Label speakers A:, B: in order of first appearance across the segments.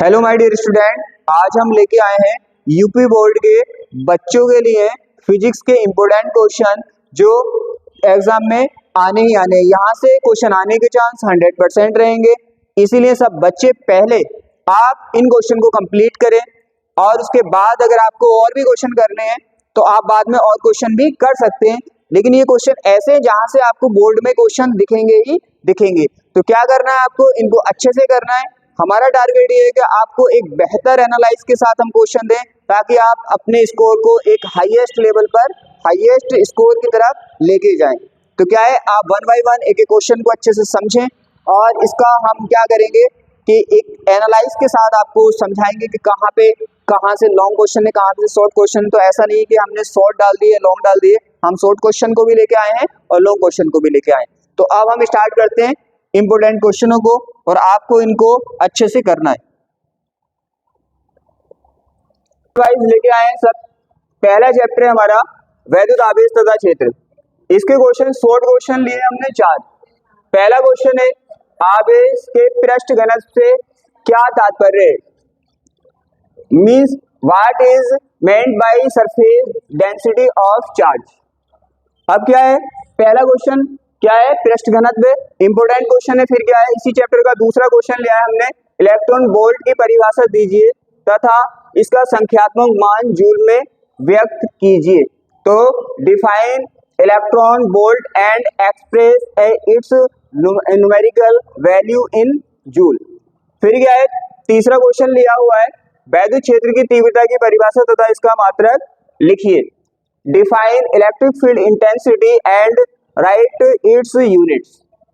A: Hello my dear student, आज हम लेके आए हैं यूपी बोर्ड के बच्चों के लिए फिजिक्स के इम्पोर्टेंट क्वेश्चन जो एग्जाम में आने ही आने। यहाँ से क्वेश्चन आने के चांस 100% रहेंगे, इसीलिए सब बच्चे पहले आप इन क्वेश्चन को कंप्लीट करें और उसके बाद अगर आपको और भी क्वेश्चन करने हैं तो आप बाद में और क्वेश्चन भी कर सकते हैं। लेकिन ये क्वेश्चन ऐसे हैं जहाँ से आपको बोर्ड में क्वेश्चन दिखेंगे ही दिखेंगे। तो क्या करना है, आपको इनको अच्छे से करना है। हमारा टारगेट ये है कि आपको एक बेहतर एनालाइज के साथ हम क्वेश्चन दें ताकि आप अपने स्कोर को एक हाईएस्ट लेवल पर हाईएस्ट स्कोर की तरफ लेके जाएं। तो क्या है, आप वन बाय वन एक एक क्वेश्चन को अच्छे से समझें और इसका हम क्या करेंगे कि एक एनालाइज के साथ आपको समझाएंगे कि कहाँ से लॉन्ग क्वेश्चन है, कहाँ से शॉर्ट क्वेश्चन। तो ऐसा नहीं है कि हमने शॉर्ट डाल दिए लॉन्ग डाल दिए, हम शॉर्ट क्वेश्चन को भी लेके आए हैं और लॉन्ग क्वेश्चन को भी लेके आए हैं। तो अब हम स्टार्ट करते हैं इंपोर्टेंट क्वेश्चनों को और आपको इनको अच्छे से करना है। लेके आए हैं सब। पहला चैप्टर है हमारा वैद्युत आवेश तथा क्षेत्र। इसके क्वेश्चन शॉर्ट क्वेश्चन लिए हमने 4। पहला क्वेश्चन है, आवेश के पृष्ठ घनत्व से क्या तात्पर्य है? Means what is meant by surface density of charge. अब क्या है, पहला क्वेश्चन क्या है, पृष्ठ घनत्व, इंपोर्टेंट क्वेश्चन है। फिर क्या है, इसी चैप्टर का दूसरा क्वेश्चन लिया है हमने, इलेक्ट्रॉन वोल्ट की परिभाषा दीजिए तथा इसका संख्यात्मक मान जूल में व्यक्त कीजिए। तो define electron volt and express it's numerical value in joule. फिर क्या है, तीसरा क्वेश्चन लिया हुआ है, वैद्युत क्षेत्र की तीव्रता की परिभाषा तथा इसका मात्रक लिखिए। Define electric field intensity and right it's units.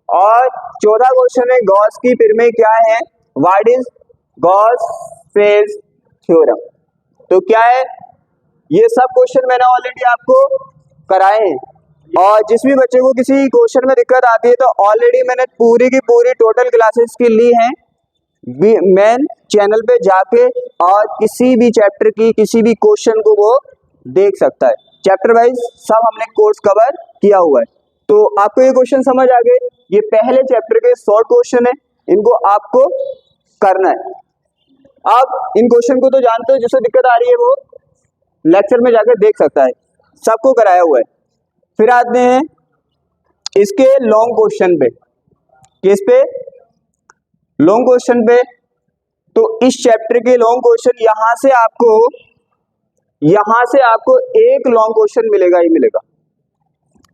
A: और चौथा क्वेश्चन है, गॉस की प्रमेय क्या है? What is Gauss phase theorem. तो क्या है, ये सब क्वेश्चन मैंने ऑलरेडी आपको कराए हैं और जिस भी बच्चे को किसी क्वेश्चन में दिक्कत आती है तो ऑलरेडी मैंने पूरी की पूरी टोटल क्लासेस की ली हैं मेन चैनल पे जाके, और किसी भी चैप्टर की किसी भी क्वेश्चन को वो देख सकता है। चैप्टर वाइज सब हमने कोर्स कवर किया हुआ है। तो आपको ये क्वेश्चन समझ आ गए, ये पहले चैप्टर के शॉर्ट क्वेश्चन है, इनको आपको करना है। अब इन क्वेश्चन को तो जानते हो, जिससे दिक्कत आ रही है वो लेक्चर में जाकर देख सकता है, सबको कराया हुआ है। फिर आते हैं इसके लॉन्ग क्वेश्चन पे। किस पे? लॉन्ग क्वेश्चन पे। तो इस चैप्टर के लॉन्ग क्वेश्चन यहाँ से आपको एक लॉन्ग क्वेश्चन मिलेगा ही मिलेगा।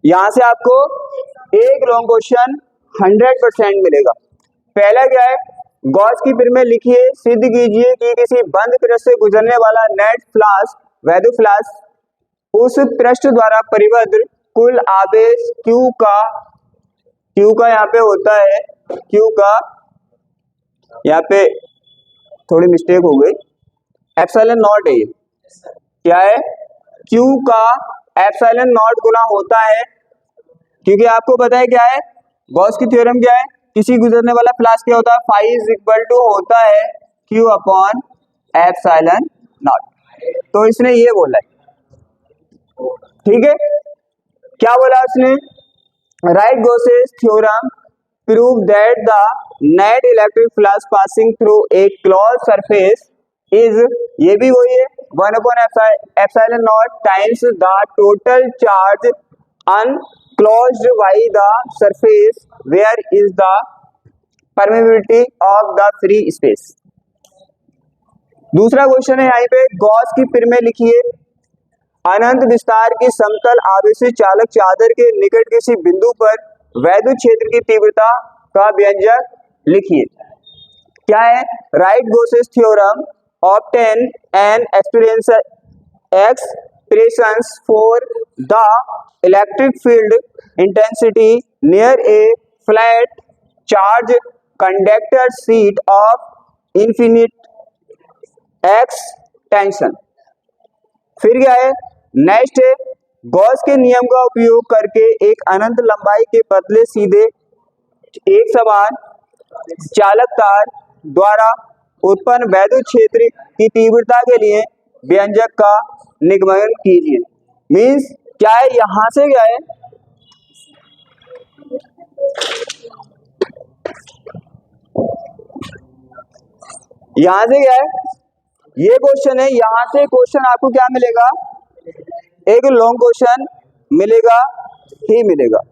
A: यहाँ से आपको एक लॉन्ग क्वेश्चन 100% मिलेगा। पहला क्या है, गॉस की प्रमेय लिखिए, सिद्ध कीजिए कि किसी बंद पृष्ठ से गुजरने वाला नेट फ्लास्क वैद्युत फ्लास्क उस पृष्ठ द्वारा परिबद्ध कुल आवेश Q का यहाँ पे होता है, Q का यहाँ पे थोड़ी मिस्टेक हो गई, एप्सिलॉन नॉट है ये। क्या है, Q का एप्सिलॉन नॉट गुना होता है, क्योंकि आपको पता है क्या है, गॉस की थ्योरम क्या है, किसी गुजरने वाला फ्लास्क क्या होता है, फाई इज इक्वल टू होता है Q अपॉन एप्सिलॉन नॉट। तो इसने ये बोला है, ठीक है। क्या बोला उसने? Write Gauss's theorem prove that the net electric flux passing through a close surface is, ये भी वही है, 1 upon epsilon naught times the total charge enclosed by the surface where is the permeability of the free space. दूसरा question है यहाँ पे, Gauss की प्रमेय लिखिए, अनंत विस्तार की समतल आवेशित चालक चादर के निकट किसी बिंदु पर वैद्युत क्षेत्र की तीव्रता का व्यंजक लिखिए। क्या है, write Gauss's theorem obtain an expressions for the electric field intensity near a flat charge conductor sheet of infinite extension. फिर क्या है, नेक्स्ट है, गॉस के नियम का उपयोग करके एक अनंत लंबाई के पतले सीधे एक समान चालक तार द्वारा उत्पन्न वैद्युत क्षेत्र की तीव्रता के लिए व्यंजक का निगमन कीजिए। मीन्स क्या है, यहां से क्या है, यहां से क्या है, ये क्वेश्चन है, यहां से क्वेश्चन आपको क्या मिलेगा, एक लॉन्ग क्वेश्चन मिलेगा ही मिलेगा।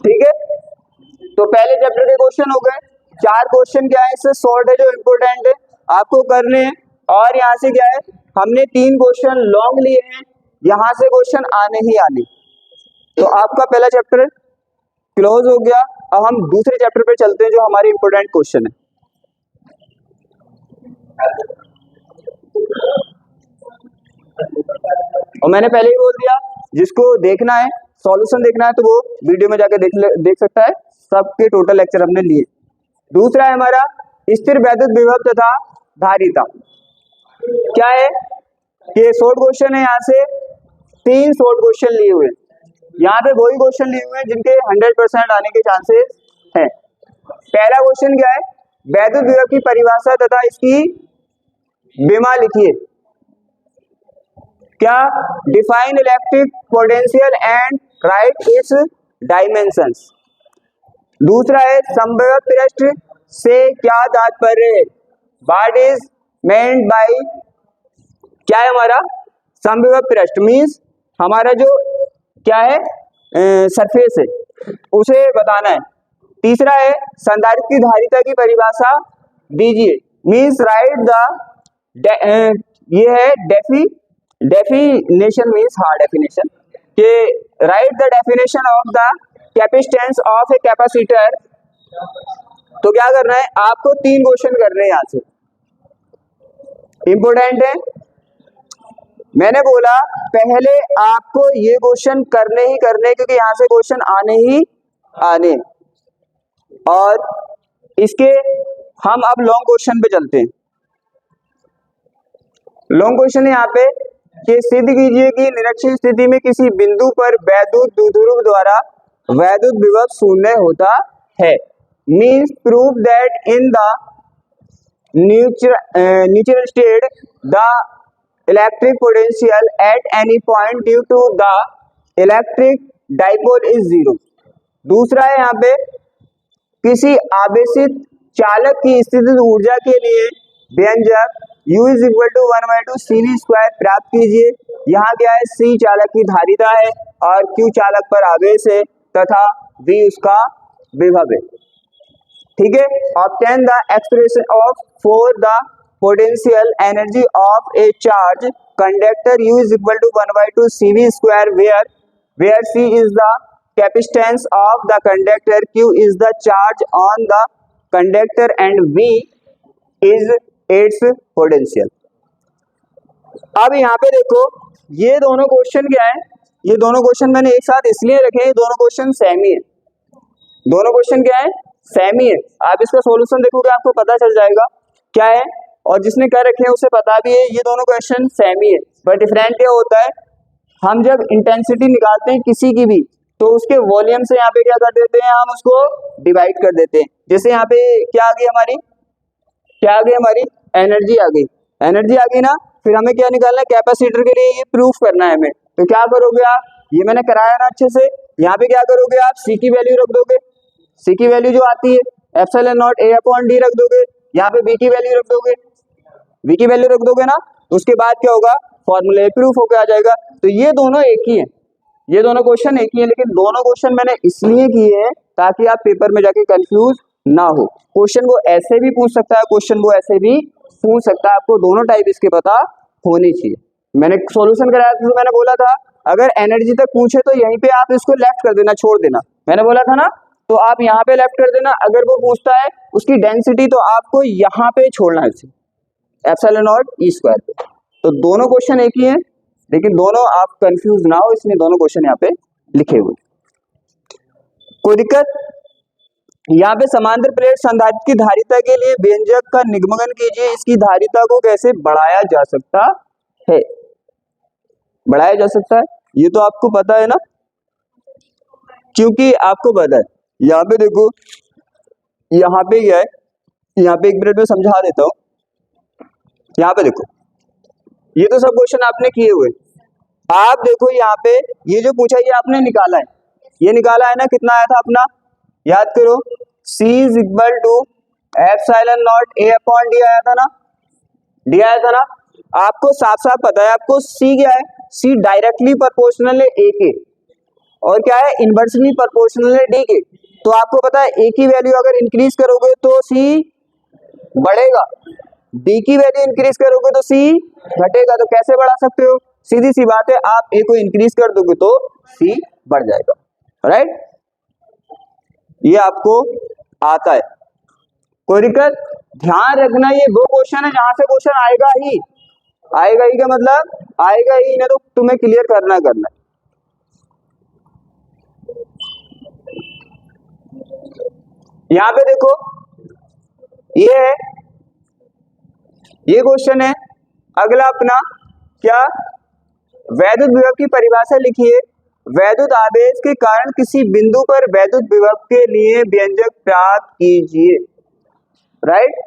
A: ठीक है, तो पहले चैप्टर के क्वेश्चन हो गए, 4 क्वेश्चन क्या है इससे शॉर्ट है जो इम्पोर्टेंट है आपको करने हैं, और यहाँ से क्या है हमने 3 क्वेश्चन लॉन्ग लिए हैं, यहाँ से क्वेश्चन आने ही आने। तो आपका पहला चैप्टर क्लोज हो गया। अब हम दूसरे चैप्टर पे चलते हैं जो हमारे इंपोर्टेंट क्वेश्चन है। और मैंने पहले ही बोल दिया, जिसको देखना है सॉल्यूशन देखना है तो वो वीडियो में जाकर देख सकता है, सबके टोटल लेक्चर हमने लिए। दूसरा है हमारा स्थिर वैद्युत विभव तथा धारिता। क्या है कि शॉर्ट क्वेश्चन है, यहाँ से 3 शॉर्ट क्वेश्चन लिए हुए, यहाँ पे वही क्वेश्चन लिए हुए हैं जिनके 100% आने के चांसेस हैं। पहला क्वेश्चन क्या है, वैद्युत विभव की परिभाषा तथा इसकी विमा लिखिए। क्या, define electric potential and right it's dimensions. दूसरा है संभव पृष्ठ से क्या तात्पर्य है, व्हाट इज मेंट बाय। क्या है हमारा संभव पृष्ठ, मीन्स हमारा जो क्या है सरफेस है उसे बताना है। तीसरा है संधारित्र की धारिता की परिभाषा दीजिए, मीन्स राइट द, ये है डेफिनेशन, मीन्स डेफिनेशन के right the definition of the capacitance of a capacitor. तो क्या करना है आपको, 3 क्वेश्चन करने हैं यहाँ से, इंपोर्टेंट है। मैंने बोला पहले आपको ये क्वेश्चन करने ही करने, क्योंकि यहाँ से क्वेश्चन आने ही आने। और इसके हम अब लॉन्ग क्वेश्चन पे चलते हैं। लॉन्ग क्वेश्चन है यहाँ पे कि सिद्ध कीजिए कि निरक्षीय स्थिति में किसी बिंदु पर वैद्युत द्विध्रुव द्वारा वैद्युत विभव शून्य होता है, means prove that in the neutral state the electric potential at any point due to the electric dipole is 0। दूसरा है यहाँ पे किसी आवेशित चालक की स्थितिज ऊर्जा के लिए व्यंजक U is equal to 1/2 CV square प्राप्त कीजिए। यहाँ क्या है, C चालक की धारिता है और Q चालक पर आवेश है तथा V उसका विभव है। ठीक है, obtain the expression of for the potential energy of a charge conductor U is equal to 1/2 CV square where C is the capacitance of the conductor, Q is the charge on the conductor and V is its potential। अब यहाँ पे देखो ये दोनों question क्या है, ये दोनों क्वेश्चन मैंने एक साथ इसलिए रखे, ये दोनों क्वेश्चन सेम ही है। दोनों क्वेश्चन क्या है, सेम ही है। आप इसका सॉल्यूशन देखोगे आपको पता चल जाएगा क्या है, और जिसने कर रखे हैं उसे पता भी है, ये दोनों क्वेश्चन सेम ही है। पर डिफरेंट क्या होता है, हम जब इंटेंसिटी निकालते हैं किसी की भी तो उसके वॉल्यूम से यहाँ पे क्या कर देते हैं, हम उसको डिवाइड कर देते हैं। जैसे यहाँ पे क्या आ गई हमारी, क्या आ गई हमारी एनर्जी आ गई, एनर्जी आ गई ना। फिर हमें क्या निकालना है, कैपेसिटर के लिए ये प्रूफ करना है हमें। तो क्या करोगे आप, ये मैंने कराया ना अच्छे से, यहाँ पे क्या करोगे आप C की वैल्यू रख दोगे, C की वैल्यू जो आती है एप्सिलॉन नॉट A/D रख दोगे, यहाँ पे V की वैल्यू रख दोगे, V की वैल्यू रख दोगे ना। उसके बाद क्या होगा, फॉर्मूला प्रूफ होकर आ जाएगा। तो ये दोनों एक ही है, ये दोनों क्वेश्चन एक ही है, लेकिन दोनों क्वेश्चन मैंने इसलिए किए हैं ताकि आप पेपर में जाके कंफ्यूज ना हो। क्वेश्चन वो ऐसे भी पूछ सकता है, क्वेश्चन वो ऐसे भी पूछ सकता है, आपको दोनों टाइप इसके पता होनी चाहिए। मैंने सॉल्यूशन कराया था तो मैंने बोला था अगर एनर्जी तक पूछे तो यहीं पे आप इसको लेफ्ट कर देना, छोड़ देना, मैंने बोला था ना। तो आप यहाँ पे लेफ्ट कर देना। अगर वो पूछता है उसकी डेंसिटी तो आपको यहाँ पे छोड़ना है उसे, एप्सिलॉन नॉट E स्क्वायर पे। तो दोनों क्वेश्चन एक ही है, लेकिन दोनों आप कंफ्यूज ना हो इसलिए दोनों क्वेश्चन यहाँ पे लिखे हुए। कोई दिक्कत, यहाँ पे समांतर प्लेट संधारित्र की धारिता के लिए व्यंजक का निगमन कीजिए। इसकी धारिता को कैसे बढ़ाया जा सकता है, बढ़ाया जा सकता है ये तो आपको पता है ना, क्योंकि आपको पता है। यहाँ पे देखो, यहाँ पे क्या है, यहाँ पे 1 मिनट में समझा देता हूँ। यहाँ पे देखो ये तो सब क्वेश्चन आपने किए हुए, आप देखो यहाँ पे ये जो पूछा ये आपने निकाला है, ये निकाला है ना, कितना आया था अपना, याद करो C is equal to epsilon naught A upon D आया था ना, डी आया था ना। आपको साफ साफ पता है, आपको सी क्या है, सी डायरेक्टली प्रोपोर्शनल है ए के, और क्या है, इनवर्सली प्रोपोर्शनल है डी के। तो आपको पता है ए की वैल्यू अगर इंक्रीज करोगे तो सी बढ़ेगा, डी की वैल्यू इंक्रीज करोगे तो सी घटेगा। तो कैसे बढ़ा सकते हो, सीधी सी बात है, आप ए को इंक्रीज कर दोगे तो सी बढ़ जाएगा, राइट। ये आपको आता है, कोई दिक्कत। ध्यान रखना ये वो क्वेश्चन है जहां से क्वेश्चन आएगा ही, आएगा ही का मतलब आएगा ही, ना तो तुम्हें क्लियर करना है। यहां पे देखो ये है, ये क्वेश्चन है। अगला अपना क्या, वैद्युत विभव की परिभाषा लिखिए। वैद्युत आवेश के कारण किसी बिंदु पर वैद्युत विभव के लिए व्यंजक प्राप्त कीजिए, राइट।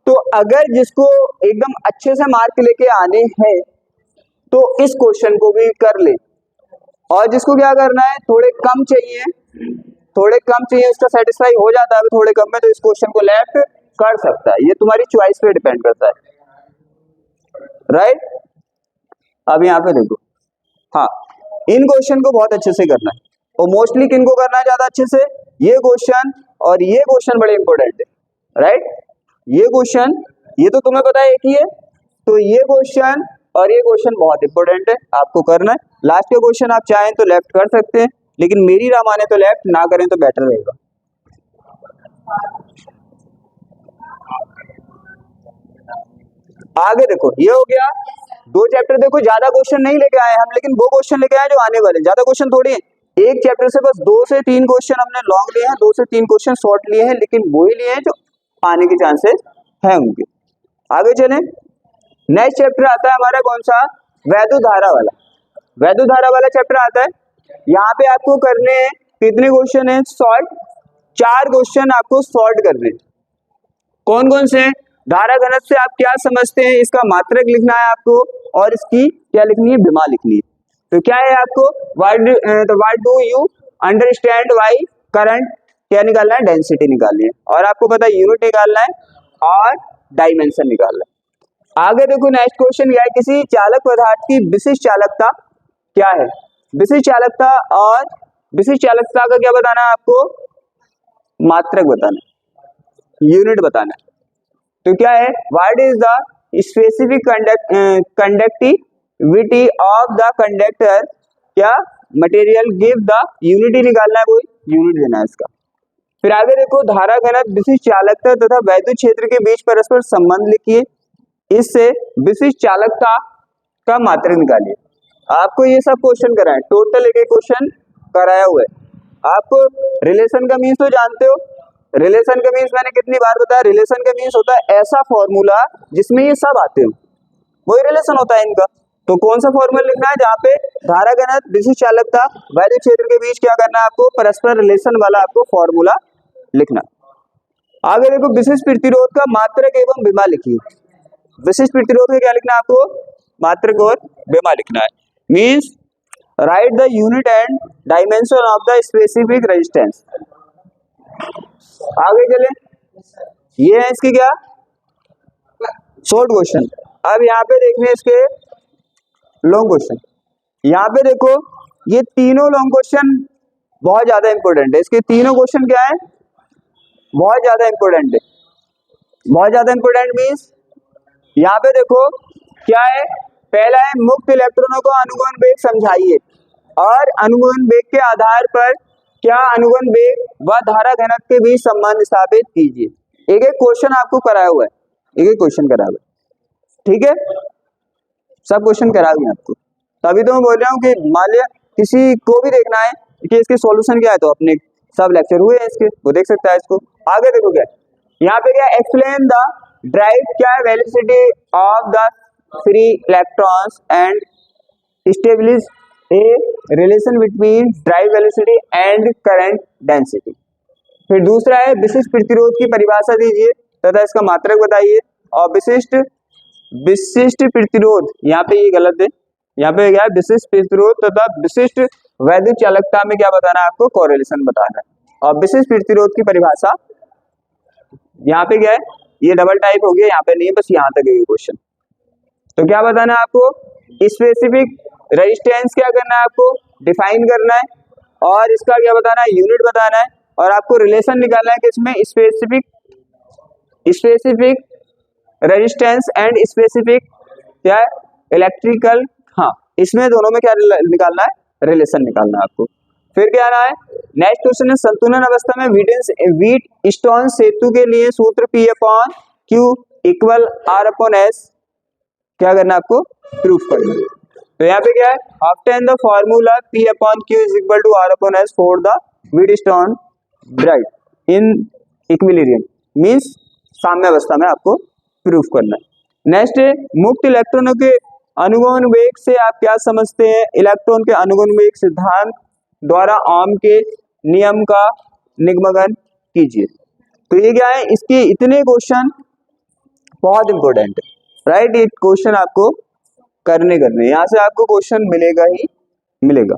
A: तो अगर जिसको एकदम अच्छे से मार्क लेके आने हैं तो इस क्वेश्चन को भी कर ले, और जिसको क्या करना है, थोड़े कम चाहिए, थोड़े कम चाहिए, उसका सेटिस्फाई हो जाता है थोड़े कम में, तो इस क्वेश्चन को लेफ्ट कर सकता है। ये तुम्हारी चॉइस पे डिपेंड करता है, राइट। अब यहाँ पे देखो, हाँ, इन क्वेश्चन को बहुत अच्छे से करना है, और मोस्टली किन को करना है ज्यादा अच्छे से, ये क्वेश्चन और ये क्वेश्चन बड़े इंपॉर्टेंट है, राइट। ये क्वेश्चन, ये तो तुम्हें पता है एक ही है, तो ये क्वेश्चन और ये क्वेश्चन बहुत इंपॉर्टेंट है, आपको करना है। लास्ट के क्वेश्चन आप चाहें तो लेफ्ट कर सकते हैं, लेकिन मेरी राय माने तो लेफ्ट, ना करें तो बेटर रहेगा। आगे देखो, ये हो गया दो चैप्टर। देखो ज्यादा क्वेश्चन नहीं लेके आए हम, लेकिन वो क्वेश्चन लेके आए जो आने वाले, ज्यादा क्वेश्चन थोड़ी है। एक चैप्टर से बस 2 से 3 क्वेश्चन हमने लॉन्ग लिए हैं, 2 से 3 क्वेश्चन शॉर्ट लिए हैं, लेकिन वो ही लिए हैं जो आने के चांसेस है उनके। आगे चलें, नेक्स्ट चैप्टर आता है हमारा कौन सा, वैद्युत धारा वाला। वैद्युत धारा वाला चैप्टर आता है। यहाँ पे आपको करने हैं कितने क्वेश्चन है, शॉर्ट, 4 क्वेश्चन आपको शॉर्ट करने हैं। कौन कौन से, धारा घनत्व से आप क्या समझते हैं, इसका मात्रक लिखना है आपको, और इसकी क्या लिखनी है, विमा लिखनी है। तो क्या है आपको, what do you understand by current, क्या निकालना है, डेंसिटी निकालनी है, और आपको पता है यूनिट निकालना है और डायमेंशन निकालना है। आगे देखो नेक्स्ट क्वेश्चन क्या है, किसी चालक पदार्थ की विशिष्ट चालकता क्या है, विशिष्ट चालकता, और विशिष्ट चालकता का क्या बताना है आपको, मात्रक बताना है, यूनिट बताना है। तो क्या है, what is the specific conductivity of the conductor, क्या मटेरियल, गिव द यूनिटी निकालना है, वो यूनिट देना है इसका। फिर आगे देखो, धारा घनत्व, विशिष्ट चालकता तथा वैद्युत क्षेत्र के बीच परस्पर संबंध लिखिए, इससे विशिष्ट चालकता का मात्रक निकालिए। आपको ये सब क्वेश्चन कराए, टोटल एक क्वेश्चन कराया हुआ है। आपको रिलेशन का मीन्स तो जानते हो, रिलेशन का मीन्स मैंने कितनी बार बताया, रिलेशन का मीन्स होता है ऐसा फॉर्मूला जिसमें ये सब आते हो, वही रिलेशन होता है इनका। तो कौन सा फॉर्मूला लिखना है, जहाँ पे धारा घनत्व, विशिष्ट चालकता, वैद्युत क्षेत्र के बीच क्या करना है आपको, परस्पर रिलेशन वाला आपको फॉर्मूला लिखना। आगे देखो, विशिष्ट प्रतिरोध का मात्रक एवं विमा लिखिए। विशिष्ट प्रतिरोध का क्या लिखना है आपको, मात्रक और विमा लिखना है। Means right the unit and dimension of the specific resistance. आगे चले, ये है इसकी क्या, शॉर्ट क्वेश्चन। अब यहाँ पे देखने इसके लॉन्ग क्वेश्चन। यहाँ पे देखो, ये तीनों लॉन्ग क्वेश्चन बहुत ज्यादा इंपॉर्टेंट है। इसके तीनों क्वेश्चन क्या है, बहुत ज्यादा इंपॉर्टेंट है। बहुत ज्यादा इंपॉर्टेंट मीन्स यहाँ पे देखो क्या है, पहला है मुक्त इलेक्ट्रॉनों को अनुगमन वेग समझाइए, और अनुगमन वेग के आधार पर क्या अनुगमन वेग व धारा घनत्व के बीच संबंध स्थापित कीजिए। एक एक क्वेश्चन आपको कराया हुआ है, एक एक क्वेश्चन कराया हुआ है, ठीक है, सब क्वेश्चन करा हुए आपको। तभी तो मैं बोल रहा हूँ कि मान लिया किसी को भी देखना है कि इसके सॉल्यूशन क्या है, तो अपने सब लेक्चर हुए हैं इसके, वो देख सकता है इसको। आगे देखो क्या यहाँ पे, क्या एक्सप्लेन द ड्राइव, क्या है, velocity of the free electrons and establish a relation between drive velocity and current density. फिर दूसरा है विशिष्ट प्रतिरोध की परिभाषा दीजिए तथा इसका मात्रक बताइए। और विशिष्ट प्रतिरोध, यहाँ पे ये गलत है, यहाँ पे क्या है, विशिष्ट प्रतिरोध तथा विशिष्ट वैद्युत चालकता में क्या बताना है आपको, कोरिलेशन बताना है। और विशिष्ट प्रतिरोध की परिभाषा यहाँ पे क्या है, ये डबल टाइप हो गया, यहाँ पे नहीं, बस यहाँ तक है क्वेश्चन। तो क्या बताना है आपको, स्पेसिफिक रेजिस्टेंस क्या करना है आपको, डिफाइन करना है, और इसका क्या बताना है, यूनिट बताना है, और आपको रिलेशन निकालना है कि इसमें स्पेसिफिक रेजिस्टेंस एंड स्पेसिफिक क्या है, इलेक्ट्रिकल, हाँ इसमें दोनों में क्या निकालना है, रिलेशन निकालना है आपको। फिर क्या आना है, नेक्स्ट क्वेश्चन है संतुलन अवस्था में व्हीट स्टोन सेतु के लिए सूत्र P upon Q equal R upon S क्या करना है आपको, प्रूफ करना है। तो यहाँ पे क्या है, obtain the formula P upon Q is equal to R upon S for the Wheatstone bridge in equilibrium, means साम्य अवस्था में आपको प्रूफ करना है। नेक्स्ट है मुक्त इलेक्ट्रॉनों के अनुगमन वेग से आप क्या समझते हैं, इलेक्ट्रॉन के अनुगमन वेग सिद्धांत द्वारा ओम के नियम का निगमन कीजिए। तो ये क्या है, इसके इतने क्वेश्चन बहुत इंपॉर्टेंट है, राइट, ये क्वेश्चन आपको करने यहाँ से आपको क्वेश्चन मिलेगा ही मिलेगा।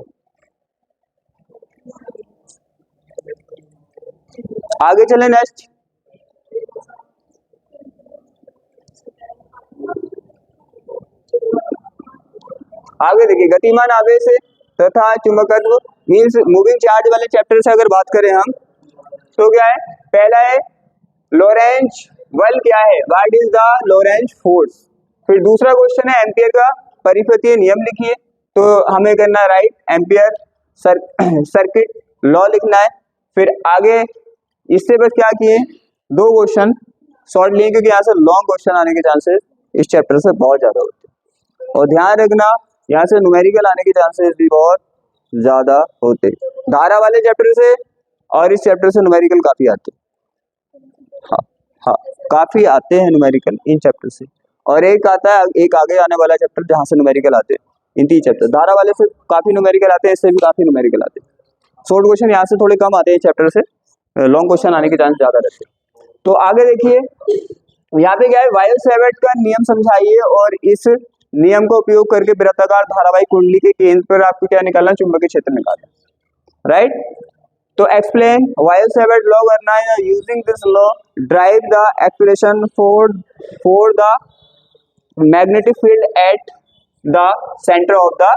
A: आगे चले नेक्स्ट, आगे देखिए गतिमान आवेश तथा चुंबकत्व मींस मूविंग चार्ज वाले चैप्टर से अगर बात करें हम, तो क्या है, पहला है लोरेंज बल क्या है, what is the Lorentz force. फिर दूसरा क्वेश्चन है एम्पियर का परिपथीय नियम लिखिए, तो हमें करना है राइट एम्पियर सर्किट लॉ लिखना है। फिर आगे इससे बस क्या किए, दो क्वेश्चन शॉर्ट लिए, क्योंकि यहाँ से लॉन्ग क्वेश्चन आने के चांसेस इस चैप्टर से बहुत ज्यादा होते हैं, और ध्यान रखना यहाँ से न्यूमेरिकल आने के चांसेस भी बहुत ज्यादा होते, धारा वाले चैप्टर से और इस चैप्टर से न्यूमेरिकल काफी आते, हाँ हाँ काफी आते हैं न्यूमेरिकल इन चैप्टर से, और एक आता है एक आगे आने वाला चैप्टर जहाँ से न्यूमेरिकल आते हैं, इन तीन चैप्टर धारा वाले से काफी न्यूमेरिकल आते हैं, इससे भी काफी न्यूमेरिकल आते हैं। शॉर्ट क्वेश्चन यहाँ से थोड़े कम आते हैं चैप्टर से, लॉन्ग क्वेश्चन आने के चांस ज्यादा रहते हैं। तो आगे देखिए यहाँ पे क्या है, वायरसेवर्ट का नियम समझाइए, और इस नियम का उपयोग करके वृत्ताकार धारावाही कुंडली के केंद्र पर आपको क्या निकालना, चुंबकीय क्षेत्र निकालना, राइट। तो एक्सप्लेन वायरसेवर्ट लॉ करना है, using this law drive the expression for the magnetic field at the centre of the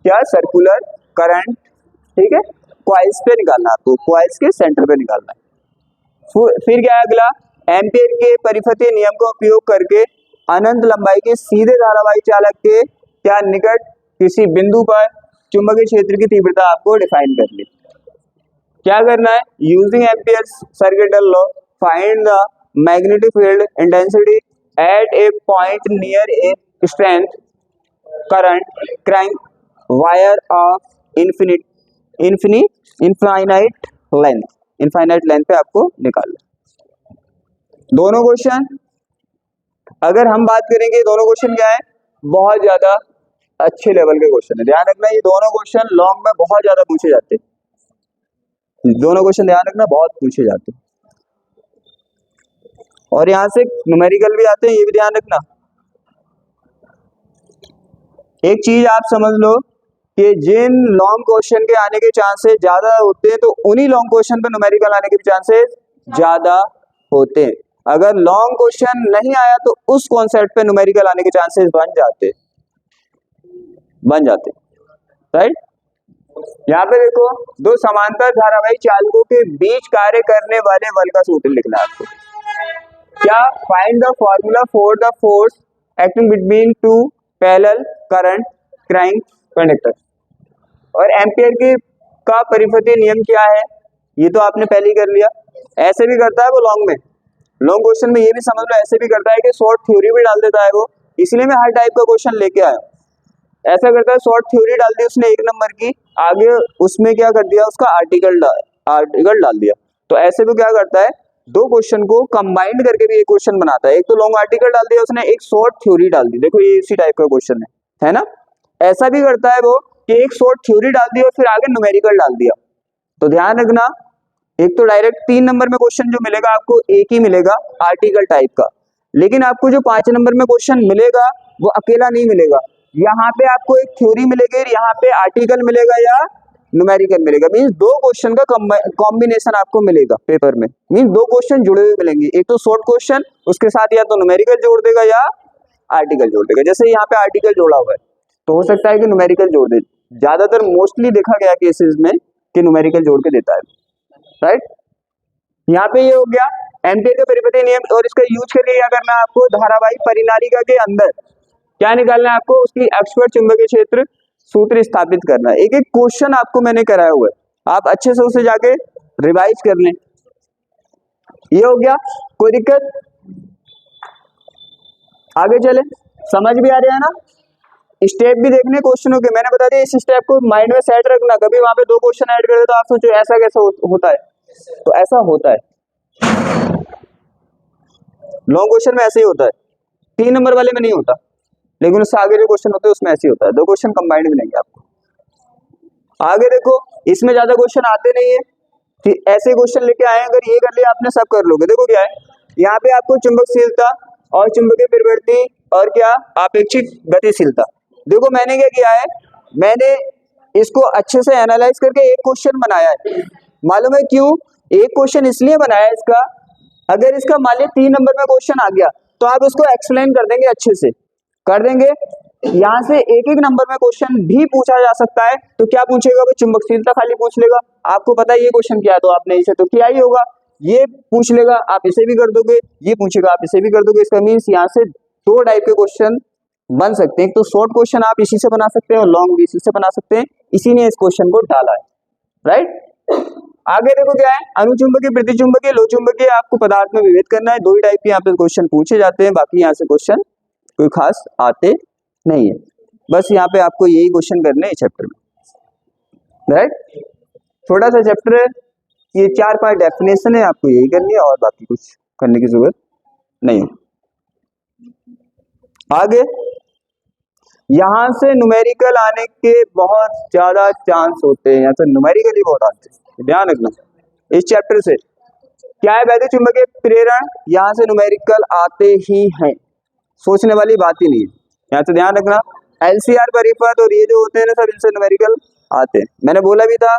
A: क्या सर्कुलर करंट, ठीक है, क्वाइल्स पे निकालना है आपको, क्वाइल्स के सेंटर पे निकालना है। फिर क्या है अगला, एम्पियर के परिपथीय नियम का उपयोग करके अनंत लंबाई के सीधे धारावाही चालक के क्या निकट किसी बिंदु पर चुंबकीय क्षेत्र की तीव्रता आपको डिफाइन करनी। क्या करना है, using ampere circuit law find the magnetic field intensity at A point near a strength current crank wire of infinite length पे आपको निकालना। दोनों क्वेश्चन अगर हम बात करेंगे, दोनों क्वेश्चन क्या है, बहुत ज्यादा अच्छे लेवल के क्वेश्चन है, ध्यान रखना ये दोनों क्वेश्चन लॉन्ग में बहुत ज्यादा पूछे जाते हैं, दोनों क्वेश्चन ध्यान रखना बहुत पूछे जाते हैं, और यहाँ से न्यूमेरिकल भी आते हैं, ये भी ध्यान रखना। एक चीज आप समझ लो कि जिन लॉन्ग क्वेश्चन के आने के चांसेस ज्यादा होते हैं, तो उन्हीं लॉन्ग क्वेश्चन पे न्यूमेरिकल आने के चांसेस ज्यादा होते हैं। अगर लॉन्ग क्वेश्चन नहीं आया तो उस कॉन्सेप्ट पे न्यूमेरिकल आने के चांसेस बन जाते, राइट। यहाँ पे देखो, दो समांतर धारावाही चालकों के बीच कार्य करने वाले बल का सूत्र लिखना है आपको। क्या, find the formula for the force acting between two parallel current crank conductor, और एम्पियर के का परिपथीय नियम क्या है, ये तो आपने पहले ही कर लिया। ऐसे भी करता है वो लॉन्ग में, लॉन्ग क्वेश्चन में ये भी समझ लो, ऐसे भी करता है कि शॉर्ट थ्योरी भी डाल देता है वो, इसलिए मैं हर टाइप का क्वेश्चन लेके आया। ऐसा करता है, शॉर्ट थ्योरी डाल दी उसने 1 नंबर की, आगे उसमें क्या कर दिया, उसका आर्टिकल डाल दिया। तो ऐसे भी क्या करता है, दो क्वेश्चन को कंबाइंड करके भी एक क्वेश्चन बनाता है, एक तो लॉन्ग आर्टिकल डाल दिया उसने, एक शॉर्ट थ्योरी डाल दी, देखो ये इसी टाइप का क्वेश्चन है ना। ऐसा भी करता है वो कि एक शॉर्ट थ्योरी डाल दी और फिर आगे न्यूमेरिकल डाल दिया। तो ध्यान रखना, एक तो डायरेक्ट 3 नंबर में क्वेश्चन जो मिलेगा आपको एक ही मिलेगा आर्टिकल टाइप का, लेकिन आपको जो 5 नंबर में क्वेश्चन मिलेगा वो अकेला नहीं मिलेगा, यहाँ पे आपको एक थ्योरी मिलेगी, यहाँ पे आर्टिकल मिलेगा या न्यूमेरिकल मिलेगा। मीन्स दो क्वेश्चन का कॉम्बिनेशन आपको मिलेगा पेपर में। मीन्स दो क्वेश्चन जुड़े हुए मिलेंगे, एक तो शॉर्ट क्वेश्चन, उसके साथ या तो न्यूमेरिकल जोड़ देगा या आर्टिकल जोड़ देगा। जैसे यहाँ पे आर्टिकल जोड़ा हुआ है तो हो सकता है कि न्यूमेरिकल जोड़ दे। ज्यादातर मोस्टली देखा गया केसेस में कि न्यूमेरिकल जोड़ के देता है, राइट। यहाँ पे ये हो गया एम्पियर का परिपत्र नियम, और इसका यूज करके क्या करना है आपको, धारावाहिक परिनालिका के अंदर क्या निकालना है आपको, उसकी अक्षवर चुंबकीय क्षेत्र सूत्र स्थापित करना है। एक एक क्वेश्चन आपको मैंने कराया हुआ है, आप अच्छे से उसे जाके रिवाइज कर लें। ये हो गया, कोई दिक्कत? आगे चले, समझ भी आ रहा है ना? स्टेप भी देखने क्वेश्चनों के, मैंने बता दिया इस स्टेप को माइंड में सेट रखना। कभी वहां पे दो क्वेश्चन ऐड कर दे तो आप सोचो ऐसा कैसे होता है, तो ऐसा होता है लॉन्ग क्वेश्चन में ऐसे ही होता है, 3 नंबर वाले में नहीं होता, लेकिन उससे आगे जो क्वेश्चन होते हैं उसमें ऐसे ही होता है। दो क्वेश्चन कंबाइंड मिलेंगे आपको। आगे देखो, इसमें ज्यादा क्वेश्चन आते नहीं है, ऐसे क्वेश्चन लेके आए, अगर ये कर लिया आपने सब कर लोगे। देखो क्या है, यहाँ पे आपको चुंबकशीलता और चुंबकीय प्रवृत्ति और क्या आपेक्षिक गतिशीलता। देखो मैंने क्या किया है, मैंने इसको अच्छे से एनालाइज करके एक क्वेश्चन बनाया है। मालूम है क्यों एक क्वेश्चन इसलिए बनाया है इसका, अगर इसका मान लीजिए 3 नंबर में क्वेश्चन आ गया तो आप इसको एक्सप्लेन कर देंगे, अच्छे से कर देंगे। यहाँ से एक एक नंबर में क्वेश्चन भी पूछा जा सकता है, तो क्या पूछेगा वो, चुंबकशीलता खाली पूछ लेगा, आपको पता है ये क्वेश्चन क्या है तो आपने इसे तो किया ही होगा। ये पूछ लेगा, आप इसे भी कर दोगे, ये पूछेगा आप इसे भी कर दोगे। इसका मीन्स यहाँ से दो टाइप के क्वेश्चन बन सकते हैं, एक तो शॉर्ट क्वेश्चन आप इसी से बना सकते हैं और लॉन्ग भी इसी से बना सकते हैं, इसी ने इस क्वेश्चन को डाला है, राइट। आगे देखो क्या है, अनुचुंबकीय, प्रतिचुंबकीय, लो चुंबकीय, आपको पदार्थ में विभेद करना है। दो ही टाइप के यहाँ पे क्वेश्चन पूछे जाते हैं, बाकी यहाँ से क्वेश्चन कोई खास आते नहीं है, बस यहाँ पे आपको यही क्वेश्चन करने हैं चैप्टर में, राइट। छोटा सा चैप्टर है, ये 4-5 डेफिनेशन है, आपको यही करनी है और बाकी कुछ करने की जरूरत नहीं है। आगे यहाँ से न्यूमेरिकल आने के बहुत ज्यादा चांस होते हैं, यहाँ से न्यूमेरिकल ही बहुत आते हैं, ध्यान रखना। इस चैप्टर से क्या है, वैद्युत चुंबकीय प्रेरण, यहाँ से न्यूमेरिकल आते ही हैं, सोचने वाली बात ही नहीं है, यहाँ से ध्यान रखना। LCR परिपथ और ये जो होते हैं ना सब, इनसे न्यूमेरिकल आते हैं। मैंने बोला भी था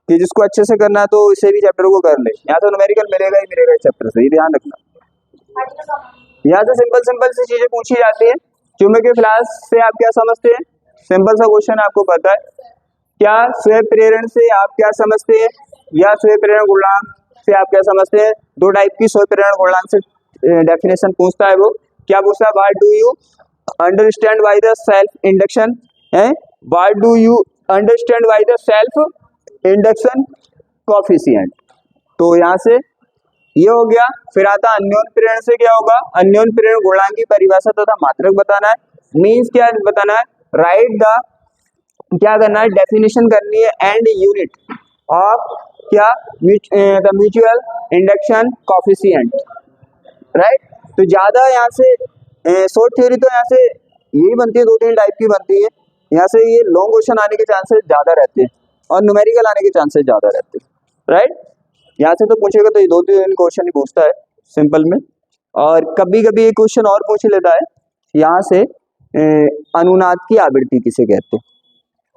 A: कि जिसको अच्छे से करना है तो इसे भी चैप्टर को कर ले, यहाँ से न्यूमेरिकल मिलेगा ही मिलेगा इस चैप्टर से, ये ध्यान रखना। यहाँ से सिंपल सी चीजें पूछी जाती है। चुंबकीय फ्लक्स से आप क्या समझते हैं, सिंपल सा क्वेश्चन आपको पता है क्या, स्व प्रेरण से आप क्या समझते हैं, या स्व प्रेरण गुणांक से आप क्या समझते हैं। दो टाइप की स्व प्रेरण गुणांक से डेफिनेशन पूछता है, वो क्या पूछता है, what do you understand by the self induction है, what do you understand by the self induction coefficient. तो यहाँ से ये हो गया। फिर आता अन्योन प्रेरण से क्या होगा, अन्योन प्रेरण गुणांक की परिभाषा तथा मात्रक बताना है, मीन्स क्या बताना है, राइट द, क्या करना है, डेफिनेशन करनी है, एंड यूनिट ऑफ क्या, the mutual induction coefficient, right. तो ज्यादा यहाँ से शॉर्ट थ्योरी तो यहाँ से यही बनती है, 2-3 टाइप की बनती है, यहाँ से ये लॉन्ग क्वेश्चन आने के चांसेस ज्यादा रहते हैं और न्यूमेरिकल आने के चांसेस ज्यादा रहते हैं, राइट। यहाँ से तो पूछेगा तो ये 2-3 क्वेश्चन ही पूछता है सिंपल में, और कभी कभी एक क्वेश्चन और पूछ लेता है यहाँ से, अनुनाद की आवृत्ति किसे कहते हैं।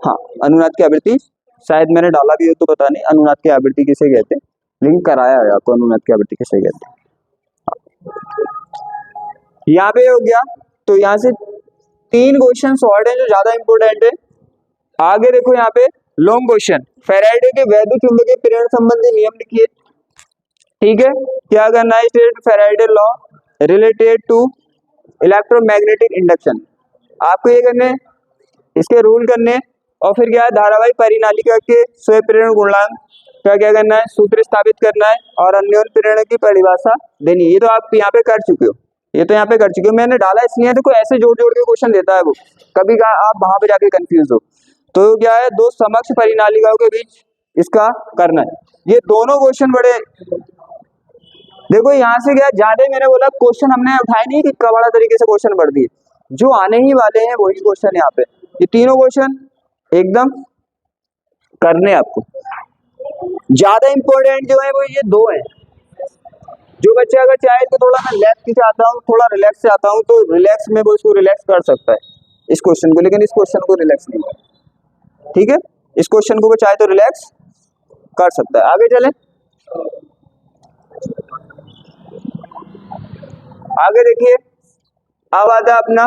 A: हाँ, अनुनाद की आवृत्ति शायद मैंने डाला भी हो तो पता नहीं, अनुनाद की आवृत्ति किसे कहते हैं, लेकिन कराया है आपको अनुनाद की आवृत्ति किसे कहते हैं। यहाँ पे हो गया, तो यहाँ से 3 क्वेश्चन शॉर्ट है जो ज्यादा इंपॉर्टेंट है। आगे देखो यहाँ पे लॉन्ग क्वेश्चन, फैराडे के वैद्युत चुंबकीय प्रेरण संबंधी नियम लिखिए, ठीक है। क्या करना है, state Faraday law related to electromagnetic induction, आपको ये करने, इसके रूल करने, और फिर क्या है, धारावाहिक परिनालिका के स्व प्रेरण गुणांक का क्या करना है, सूत्र स्थापित करना है, और अन्योन प्रेरण की परिभाषा देनी। ये तो आप यहाँ पे कर चुके हो, ये तो यहाँ पे कर चुके हो, मैंने डाला इसलिए देखो ऐसे जोड़ जोड़ के क्वेश्चन देता है वो, कभी का आप वहां पे जाके कंफ्यूज हो। तो क्या है, दो समक्ष परिनालिकाओं के बीच इसका करना है। ये दोनों क्वेश्चन बड़े, देखो यहाँ से क्या ज्यादा, मैंने बोला क्वेश्चन हमने उठाए नहीं कि कबाड़ा तरीके से क्वेश्चन बढ़ दिए, जो आने ही वाले हैं वही क्वेश्चन यहाँ पे, ये तीनों क्वेश्चन एकदम करने आपको। ज्यादा इंपॉर्टेंट जो है वो ये 2 है। जो बच्चा अगर चाहे तो थोड़ा मैं लेफ्ट से आता हूँ, थोड़ा रिलैक्स से आता हूँ, तो रिलैक्स में वो इसको रिलैक्स कर सकता है इस क्वेश्चन को, लेकिन इस क्वेश्चन को रिलैक्स नहीं, ठीक है। इस क्वेश्चन को चाहे तो रिलैक्स कर सकता है। आगे चलें, आगे देखिए, अब आता है अपना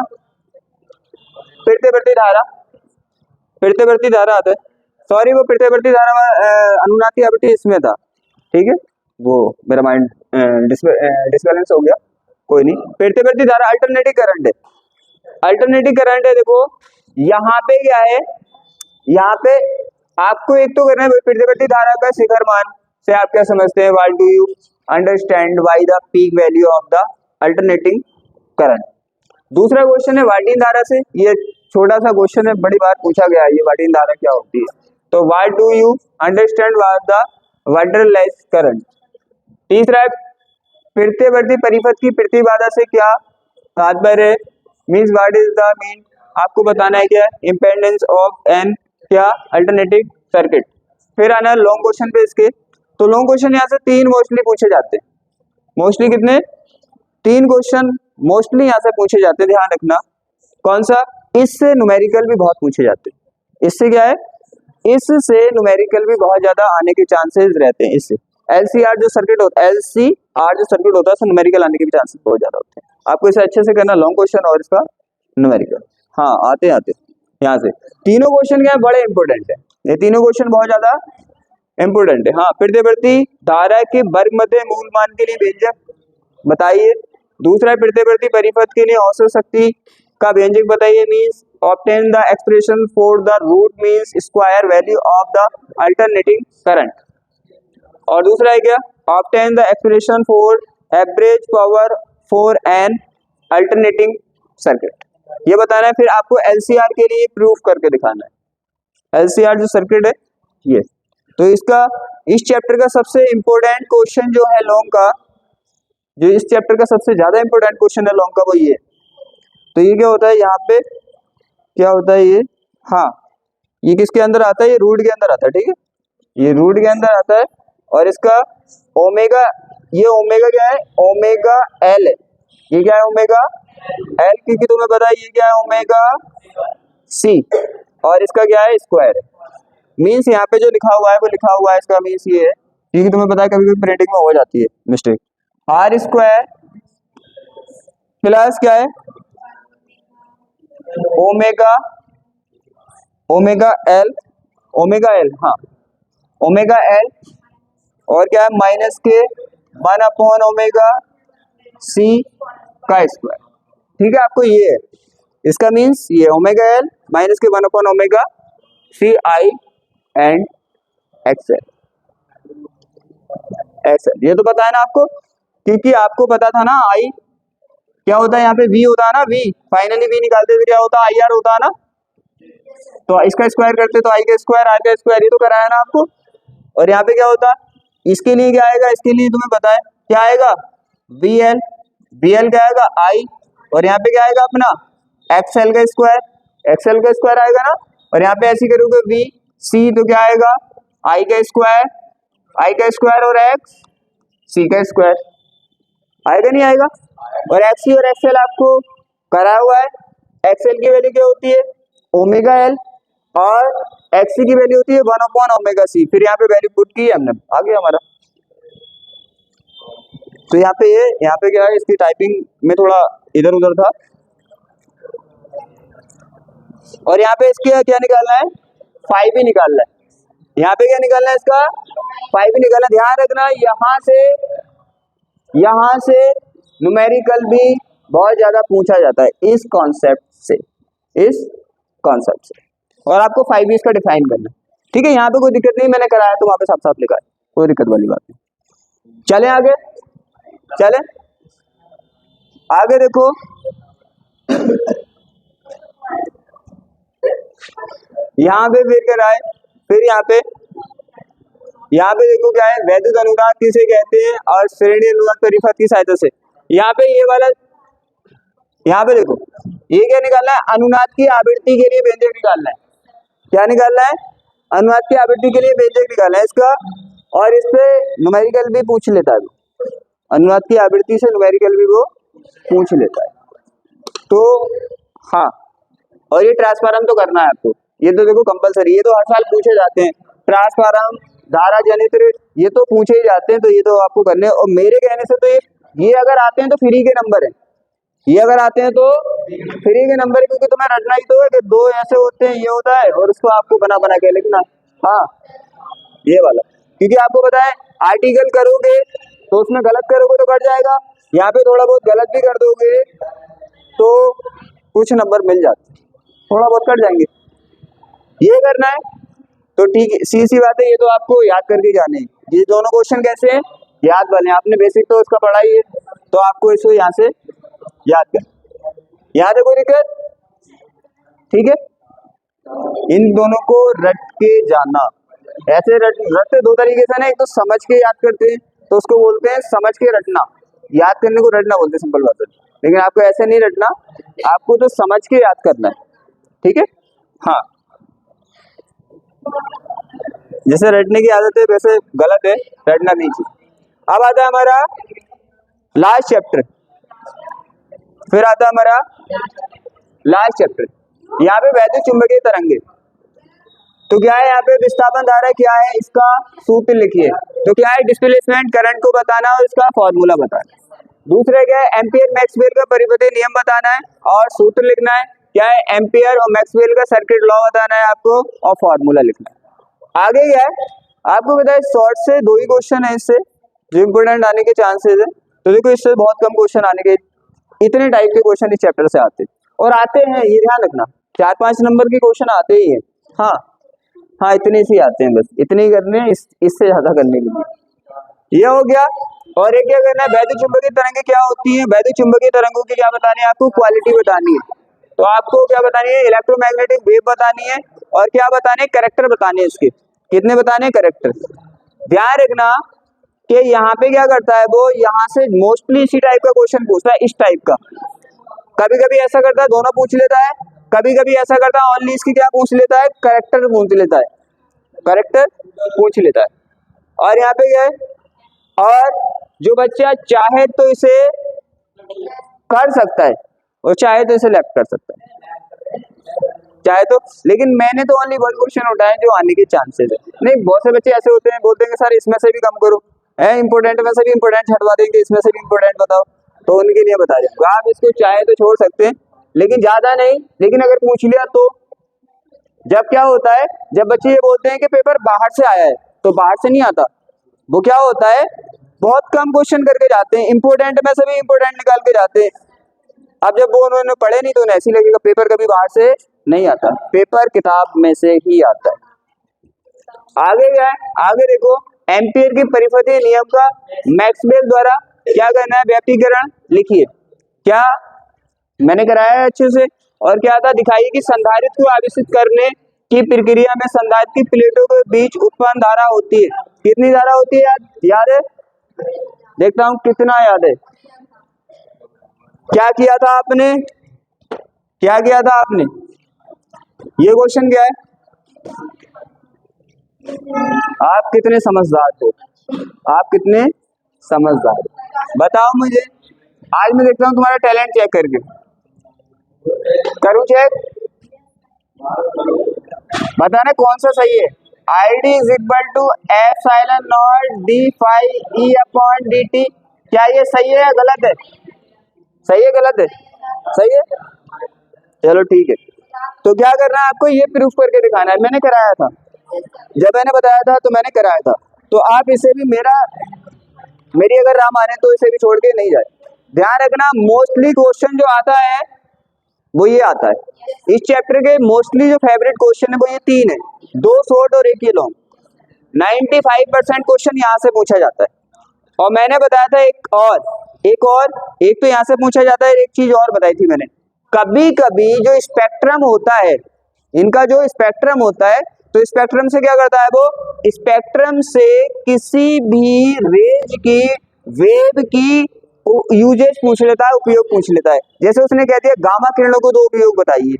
A: फिरते बढ़ती धारा। फिरते बढ़ती धारा आता है, सॉरी वो फिरते बढ़ती धारा अनुनाद की आवृत्ति इसमें था, ठीक है, वो मेरा माइंड डिसबैलेंस हो गया, कोई नहीं। फिरते बढ़ती धारा अल्टरनेटिव करंट है, अल्टरनेटिव करंट है। देखो यहाँ पे क्या है, यहाँ पे आपको एक तो करना है फिरते बढ़ती धारा का शिखर मान से आप क्या समझते हैं, what do you understand by the peak value of the alternating current. दूसरा क्वेश्चन है वाल्टीन धारा से, ये छोटा सा क्वेश्चन है, बड़ी बार पूछा गया है ये वाल्टीन धारा क्या होती है। तो what do you understand by the waterless current. तीसरा है फिरते बढ़ती परिपथ की प्रतिबाधा से क्या तात्पर्य, means what is the mean, आपको बताना है क्या इम्पेडेंस ऑफ एन क्या अल्टरनेटिव सर्किट। फिर आना लॉन्ग क्वेश्चन पे इसके, तो लॉन्ग क्वेश्चन यहाँ से 3 मोस्टली पूछे जाते हैं, मोस्टली कितने 3 क्वेश्चन मोस्टली यहाँ से पूछे जाते हैं, ध्यान रखना। कौन सा, इससे न्यूमेरिकल भी बहुत पूछे जाते हैं, इससे क्या है, इससे न्यूमेरिकल भी बहुत ज्यादा आने के चांसेस रहते हैं। इससे एलसीआर जो सर्किट होता है, एलसीआर जो सर्किट होता है उससे न्यूमेरिकल आने के भी चांसेस बहुत ज्यादा होते हैं। आपको इसे अच्छे से करना, लॉन्ग क्वेश्चन और इसका न्यूमेरिकल, हाँ आते आते यहाँ से तीनों क्वेश्चन क्या है, बड़े इंपॉर्टेंट है, ये तीनों क्वेश्चन बहुत ज्यादा इंपॉर्टेंट है। हाँ, फिरते बढ़ती धारा के वर्ग मध्य मूल मान के लिए व्यंजक बताइए। दूसरा है फिरते बढ़ती परिपथ के लिए औसत शक्ति का व्यंजक बताइए, means obtain the expression for the root means square value of the alternating current. और दूसरा है क्या, obtain the expression for average power for an alternating circuit, ये बताना है। फिर आपको एलसीआर के लिए प्रूफ करके दिखाना है, एलसीआर जो सर्किट है ये। तो इसका इस चैप्टर का सबसे इंपॉर्टेंट क्वेश्चन जो है लॉन्ग का, जो इस चैप्टर का सबसे ज्यादा इंपॉर्टेंट क्वेश्चन है लॉन्ग का, वो ये। तो ये क्या होता है, यहाँ पे क्या होता है ये, हाँ ये किसके अंदर आता है, ये रूट के अंदर आता है, ठीक है, ये रूट के अंदर आता है। और इसका ओमेगा, ये ओमेगा क्या है, ओमेगा एल है, ये क्या है ओमेगा एल, क्योंकि तुम्हें पता है ये क्या है ओमेगा सी, और इसका क्या है स्क्वायर है। मीन्स यहाँ पे जो लिखा हुआ है वो लिखा हुआ है, इसका मीन्स ये है, क्योंकि तुम्हें पता है कभी कभी प्रिंटिंग में हो जाती है मिस्टेक, आर स्क्वायर प्लस क्या है omega, omega L, omega L, हाँ ओमेगा एल, और क्या है माइनस के 1/ओमेगा सी का स्क्वायर, ठीक है। आपको ये है इसका मीन्स ये ओमेगा एल माइनस के 1/ओमेगा सी आई एंड एक्सएल, एक्सएल ये तो पता है ना आपको, क्योंकि आपको पता था ना आई क्या होता है, यहाँ पे वी होता है ना, वी फाइनली वी निकालते थे क्या होता है, आई आर होता है ना, तो इसका स्क्वायर करते तो आई का स्क्वायर, आर का स्क्वायर, ये तो कराया ना आपको। और यहाँ पे क्या होता है, इसके लिए क्या आएगा, इसके लिए तुम्हें पता है क्या आएगा, वी एल, वी एल क्या आएगा आई, और यहाँ पे क्या आएगा अपना एक्सएल का स्क्वायर, एक्सएल का स्क्वायर आएगा ना। और यहाँ पे ऐसी करोगे वी सी तो क्या आएगा आई का स्क्वायर, आई का स्क्वायर और एक्स सी का स्क्वायर, आएगा नहीं आएगा। और एक्स सी और एक्सएल आपको करा हुआ है, एक्सएल की वैल्यू क्या होती है ओमेगा एल, और एक्स सी की वैल्यू होती है 1/ओमेगा सी। फिर यहाँ पे वैल्यू पुट की हमने, आ गया हमारा। तो यहाँ पे ये, यहाँ पे क्या है, इसकी टाइपिंग में थोड़ा इधर उधर था। और यहाँ पे इसके क्या निकालना है, 5 ही निकालना है, यहाँ पे क्या निकालना है इसका 5 ही निकालना। ध्यान रखना यहाँ से न्यूमेरिकल भी बहुत ज्यादा पूछा जाता है इस कॉन्सेप्ट से, इस कॉन्सेप्ट से। और आपको 5 इसका डिफाइन करना, ठीक है। यहाँ पे कोई दिक्कत नहीं, मैंने कराया तो वहां पे साफ साफ लिखा है, कोई दिक्कत वाली बात नहीं। चले आगे, चले आगे देखो यहाँ पे फिर क्या है, फिर यहाँ पे देखो क्या है, वैद्युत अनुनाद किसे कहते हैं, और श्रेणी अनुनाद परिपथ की सहायता से। यहाँ पे ये वाला, यहाँ पे देखो ये क्या निकालना है, अनुनाद की आवृत्ति के लिए व्यंजक निकालना है। क्या निकालना है, अनुनाद की आवृत्ति के लिए व्यंजक निकालना है इसका। और इस पे न्यूमेरिकल भी पूछ लेता है, अनुनाद की आवृत्ति से न्यूमेरिकल भी वो पूछ लेता है। तो हाँ, और ये ट्रांसफार्म तो करना है आपको, ये तो देखो कंपलसरी, ये तो हर साल पूछे जाते हैं। ट्रांसफार्मर, धारा जनित्र, ये तो पूछे ही जाते हैं, तो ये तो आपको करने। और मेरे कहने से तो ये अगर आते हैं तो फ्री के नंबर है, ये अगर आते हैं तो फ्री के नंबर है, क्योंकि तुम्हें रटना ही तो है कि दो ऐसे होते हैं, ये होता है, और उसको आपको बना बना के लिखना। हाँ ये वाला, क्योंकि आपको पता है आर्टिकल करोगे तो उसमें गलत करोगे तो कट जाएगा, यहाँ पे थोड़ा बहुत गलत भी कर दोगे तो कुछ नंबर मिल जाते, थोड़ा बहुत कट जाएंगे। ये करना है तो ठीक है, सी बात है, ये तो आपको याद करके जाने हैं। ये दोनों क्वेश्चन कैसे हैं, याद वाले, आपने बेसिक तो उसका पढ़ा ही है, तो आपको इसको यहाँ से याद कर, याद है कोई दिक्कत? ठीक है, इन दोनों को रट के जाना। ऐसे रटते दो तरीके से ना, एक तो समझ के याद करते हैं तो उसको बोलते हैं समझ के रटना, याद करने को रटना बोलते हैं, सिंपल बात है। लेकिन आपको ऐसे नहीं रटना, आपको तो समझ के याद करना है, ठीक है। हाँ, जैसे रटने की आदत है वैसे गलत है, रटना नहीं चाहिए। अब आता है हमारा लास्ट चैप्टर, फिर आता है हमारा लास्ट चैप्टर, यहाँ पे वैद्युत चुंबकीय तरंगे। तो क्या है यहाँ पे विस्थापन धारा क्या है, इसका सूत्र लिखिए। तो क्या है, डिस्प्लेसमेंट करंट को बताना और इसका फॉर्मूला बताना। दूसरा क्या है, एम्पियर मैक्सवेल का परिपथ नियम बताना है और सूत्र लिखना है। क्या है, एम्पियर और मैक्सवेल का सर्किट लॉ बताना है आपको और फॉर्मूला लिखना है। आगे क्या है, आपको पता है शॉर्ट से दो ही क्वेश्चन है इससे जो इम्पोर्टेंट आने के चांसेस है। तो देखो इससे बहुत कम क्वेश्चन आने के, इतने टाइप के क्वेश्चन इस चैप्टर से आते और आते हैं, ये ध्यान रखना, 4-5 नंबर के क्वेश्चन आते ही है। हाँ इतने से आते हैं, बस इतने ही करने हैं, इससे ज्यादा करने के लिए। ये हो गया। और एक क्या करना है, वैद्युत चुंबकीय तरंगें क्या होती हैं, वैद्युत चुंबकीय तरंगों की क्या बतानी है आपको, क्वालिटी बतानी है। तो आपको क्या बतानी है, इलेक्ट्रोमैग्नेटिक वेव बतानी है और क्या बताने, कैरेक्टर बताने हैं इसके। कितने बताने, कैरेक्टर। ध्यान रखना कि यहाँ पे क्या करता है वो, यहाँ से मोस्टली इसी टाइप का क्वेश्चन पूछता है, इस टाइप का। कभी कभी ऐसा करता है दोनों पूछ लेता है, कभी कभी ऐसा करता है ओनली इसकी क्या पूछ लेता है, कैरेक्टर पूछ लेता है, कैरेक्टर पूछ लेता है। और यहाँ पे क्या है, और जो बच्चा चाहे तो इसे कर सकता है और चाहे तो इसे लेफ्ट कर सकता है, चाहे तो। लेकिन मैंने तो ओनली वन क्वेश्चन उठाए जो आने के चांसेस है। नहीं, बहुत से बच्चे ऐसे होते हैं, बोलते हैं सर इसमें से भी कम करो, है इंपोर्टेंट में से भी इंपोर्टेंट हटवा देंगे, इसमें से भी इंपोर्टेंट बताओ, तो उनके लिए बता दें। आप इसको चाहे तो छोड़ सकते हैं, लेकिन ज्यादा नहीं। लेकिन अगर पूछ लिया तो, जब क्या होता है, जब बच्चे ये बोलते हैं कि पेपर बाहर से आया है, तो बाहर से नहीं आता, वो क्या होता है, बहुत कम क्वेश्चन करके जाते हैं, इंपोर्टेंट में से भी इंपोर्टेंट निकाल के जाते हैं। अब जब वो उन्होंने पढ़े नहीं तो उन्हें ऐसी लगेगा पेपर कभी बाहर से नहीं आता, पेपर किताब में से ही आता है। आगे क्या है, आगे देखो, एम्पियर की परिपथीय नियम का मैक्सवेल द्वारा क्या करना है, व्यक्तीकरण लिखिए। क्या मैंने कराया है अच्छे से। और क्या था, दिखाइए कि संधारित्र को आवेशित करने की प्रक्रिया में संधारित्र की प्लेटों के बीच उत्पन्न धारा होती है। कितनी धारा होती है, याद है? देखता हूं कितना याद है। क्या किया था आपने, क्या किया था आपने, ये क्वेश्चन क्या है, आप कितने समझदार हो, आप कितने समझदार हो, बताओ मुझे। आज मैं देखता हूँ तुम्हारा टैलेंट चेक करके, करूँ चेक, बताना कौन सा सही है। ID is equal to epsilon naught D phi E upon D T. क्या ये सही है या गलत है, सही है गलत है, सही है, चलो ठीक है। तो क्या करना है आपको, ये प्रूफ करके दिखाना है। मैंने कराया था, जब मैंने बताया था तो मैंने कराया था। तो आप इसे भी मेरी अगर राह माने तो इसे भी छोड़ के नहीं जाए। ध्यान रखना, मोस्टली क्वेश्चन जो आता है वो ये आता है। इस चैप्टर के मोस्टली जो फेवरेट क्वेश्चन है वो ये 3 है, 2 शॉर्ट और 1 ये लॉन्ग। 95% क्वेश्चन यहाँ से पूछा जाता है। और मैंने बताया था एक तो यहाँ से पूछा जाता है, एक चीज और बताई थी मैंने, कभी कभी जो स्पेक्ट्रम होता है, इनका जो स्पेक्ट्रम होता है, तो स्पेक्ट्रम से क्या करता है वो, स्पेक्ट्रम से किसी भी रेंज की वेव की यूजेज पूछ लेता है, उपयोग पूछ लेता है। जैसे उसने कह दिया गामा किरणों को 2 उपयोग बताइए,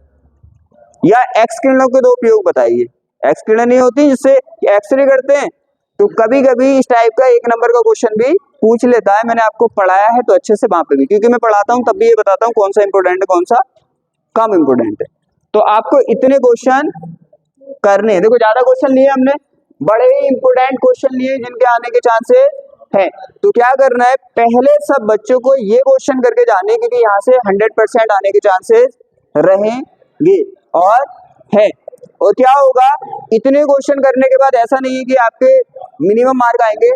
A: या एक्स किरणों के 2 उपयोग बताइए। एक्स किरण नहीं होती जिससे एक्सरे करते हैं, तो कभी कभी इस टाइप का 1 नंबर का क्वेश्चन भी पूछ लेता है। मैंने आपको पढ़ाया है तो अच्छे से वहां पे भी, क्योंकि मैं पढ़ाता हूँ तब भी ये बताता हूँ कौन सा इंपोर्टेंट है कौन सा कम इंपोर्टेंट है। तो आपको इतने क्वेश्चन करने हैं। देखो ज्यादा क्वेश्चन लिए हमने, बड़े ही इंपोर्टेंट क्वेश्चन लिए जिनके आने के चांसेस हैं। तो क्या करना है, पहले सब बच्चों को ये क्वेश्चन करके जाने, क्योंकि यहाँ से 100% आने के चांसेस रहेंगे और है। और क्या होगा, इतने क्वेश्चन करने के बाद ऐसा नहीं है कि आपके मिनिमम मार्क आएंगे।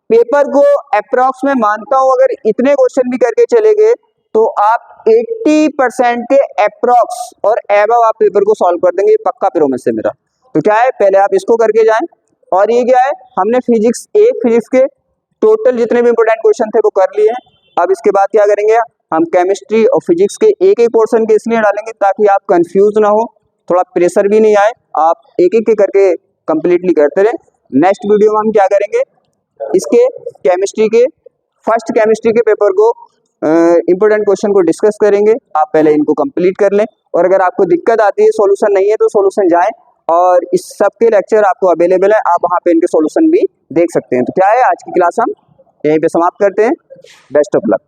A: पेपर को अप्रॉक्स में मानता हूं, अगर इतने क्वेश्चन भी करके चले गए तो आप 80% के अप्रॉक्स और एबव आप पेपर को सॉल्व कर देंगे, ये पक्का प्रॉमिस है मेरा। तो क्या है, पहले आप इसको करके जाएं। और ये क्या है, हमने फिजिक्स के टोटल जितने भी इंपोर्टेंट क्वेश्चन थे वो कर लिए हैं। अब इसके बाद क्या करेंगे, हम केमिस्ट्री और फिजिक्स के एक एक पोर्शन के इसलिए डालेंगे ताकि आप कंफ्यूज ना हो, थोड़ा प्रेशर भी नहीं आए, आप एक एक के करके कंप्लीटली करते रहे। नेक्स्ट वीडियो में हम क्या करेंगे, इसके फर्स्ट केमिस्ट्री के पेपर को इंपोर्टेंट क्वेश्चन को डिस्कस करेंगे। आप पहले इनको कंप्लीट कर लें, और अगर आपको दिक्कत आती है, सॉल्यूशन नहीं है, तो सॉल्यूशन जाएं, और इस सब के लेक्चर आपको अवेलेबल है, आप वहां पे इनके सॉल्यूशन भी देख सकते हैं। तो क्या है, आज की क्लास हम यहीं पे समाप्त करते हैं। Best of luck.